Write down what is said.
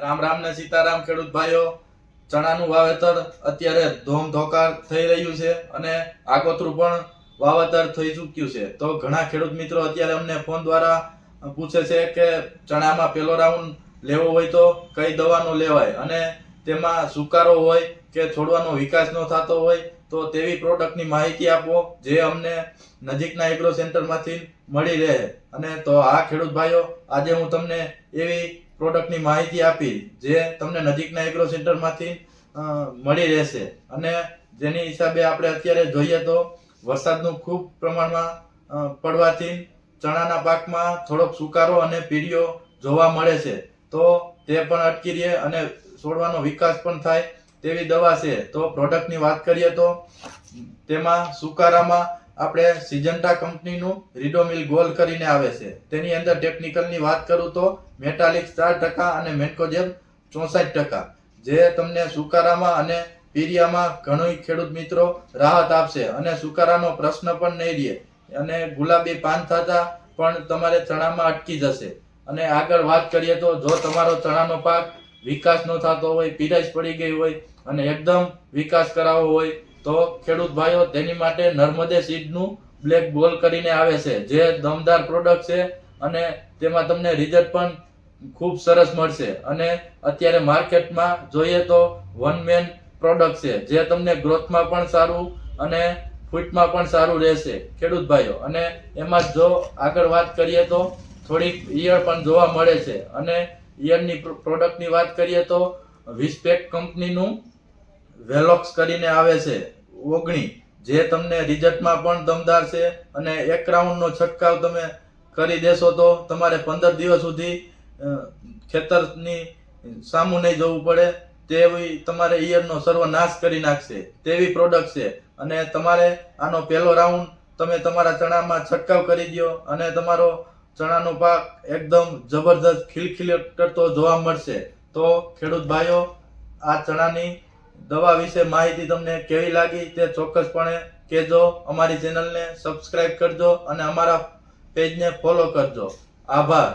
રામ રામ ને સીતારામ ખેડૂત ભાઈઓ. ચણાનું વાવેતર અત્યારે ધોમધોકાર થઈ રહ્યું છે અને આગોતરું પણ વાવેતર થઈ ચૂક્યું છે. તો ઘણા ખેડૂત મિત્રો અત્યારે અમને ફોન દ્વારા પૂછે છે કે ચણામાં પહેલો રાઉન્ડ લેવો હોય તો કઈ દવાનો લેવાય અને તેમાં સુકારો હોય કે છોડવાનો વિકાસ ન થતો હોય તો તેવી પ્રોડક્ટની માહિતી આપો જે અમને નજીકના એગ્રો સેન્ટરમાંથી મળી રહે. અને તો આ ખેડૂત ભાઈઓ, આજે હું તમને એવી પ્રોડક્ટની માહિતી આપી જે તમને નજીકના એગ્રો સેન્ટરમાંથી મળી રહેશે. અને જેની હિસાબે આપણે અત્યારે જોઈએ તો વરસાદનું ખૂબ પ્રમાણમાં પડવાથી ચણાના પાકમાં થોડોક સુકારો અને પીળીઓ જોવા મળે છે. તો તે પણ અટકી રહે અને છોડવાનો વિકાસ પણ થાય તેવી દવા છે. તો પ્રોડક્ટની વાત કરીએ તો તેમાં સુકારામાં આપણે સિજન્ટા કંપનીનું રીડોમિલ ગોલ્ડ કરીને આવે છે. તેની અંદર ટેકનિકલની વાત કરું તો મેટાલિક 4% અને મેન્કોજેબ 64%, જે તમને સુકારામાં અને પીરિયામાં ઘણો ખેડૂત મિત્રો રાહત આપશે અને સુકારાનો પ્રશ્ન પણ નહીં રહે અને ગુલાબી પાન થતા પણ તમારે ચણામાં અટકી જશે. અને આગળ વાત કરીએ તો જો તમારો ચણાનો પાક વિકાસ ન થતો હોય, પીરાશ પડી ગઈ હોય અને એકદમ વિકાસ કરાવવો હોય તો ખેડૂત ભાઈઓ તેની માટે નર્મદે સીડનું બ્લેક ગોલ્ડ કરીને આવે છે, જે દમદાર પ્રોડક્ટ છે અને તેમાં તમને રિઝલ્ટ પણ ખૂબ સરસ મળશે. અને અત્યારે માર્કેટમાં જોઈએ તો વન મેન પ્રોડક્ટ છે, જે તમને ગ્રોથમાં પણ સારું અને ફૂટમાં પણ સારું રહેશે ખેડૂત ભાઈઓ. અને એમાં જો આગળ વાત કરીએ તો થોડીક ઈયળ પણ જોવા મળે છે. અને ઈયળની પ્રોડક્ટની વાત કરીએ તો વિસ્પેક કંપનીનું વેલોક્સ કરીને આવે છે 19, જે તમને રિઝલ્ટમાં પણ દમદાર છે. અને 1 રાઉન્ડનો છંટકાવ તમે કરી દેશો તો તમારે 15 દિવસ સુધી ખેતરની સામું નહીં જવું પડે તેવી તમારે ઈયળનો સર્વનાશ કરી નાખશે તેવી પ્રોડક્ટ છે. અને તમારે આનો પહેલો રાઉન્ડ તમે તમારા ચણામાં છંટકાવ કરી દો અને તમારો ચણાનો પાક એકદમ જબરદસ્ત ખીલખીલ કરતો જોવા મળશે. તો ખેડૂત ભાઈઓ, આ ચણાની દવા વિશે માહિતી તમને કેવી લાગી તે ચોક્કસપણે કહેજો. અમારી ચેનલને સબસ્ક્રાઇબ કરજો અને અમારા પેજને ફોલો કરજો. આભાર.